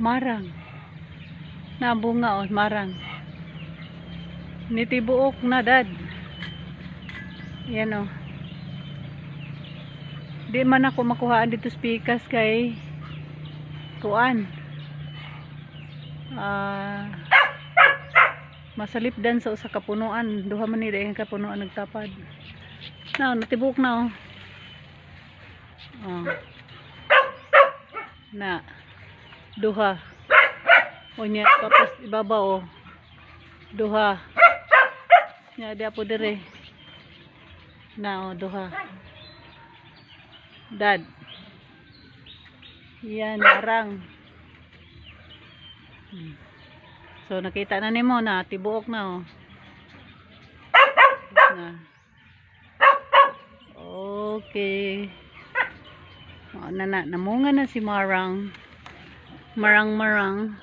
Marang. Nabunga o, marang. Nitibuok na dad. Yan o. Di man ako makuhaan dito spikas kay kuan. Masalip dan sa usa ka punuan. Duha man ni dayon ka punuan nagtapad. Na, natibuok na o. Na. Duha. O nya tapos ibabaw o. Duha. Nya di apo dire. Na o duha. Dad. Yan marang. So nakita na nimo na tibuok na oh. Na. Okay. O namunga na si marang. Marang.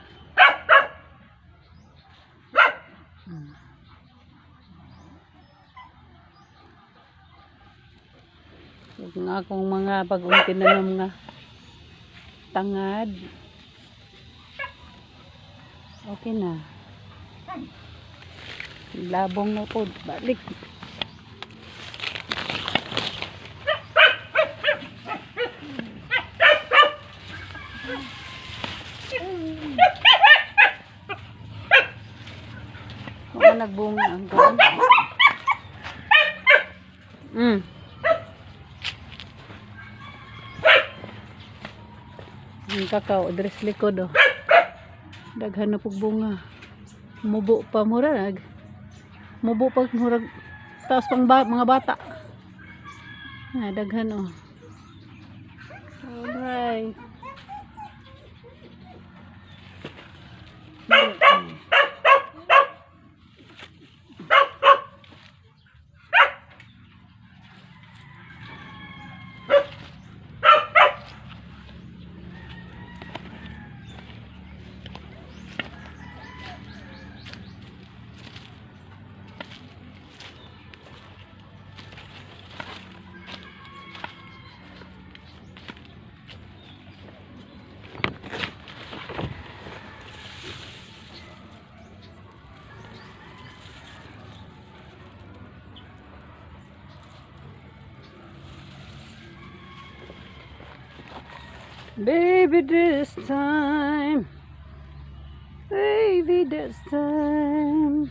Yung akong mga bagong tinanom nga tangad. Okay na. Labong na po. Balik. Kung nagbunga ang doon. Ang kakao, dress likod oh. Daghan na pug bunga. Mubo pa murag. Mubo pa murag. Taas pang mga bata. Daghan oh. Alright. Baby this time. Baby this time.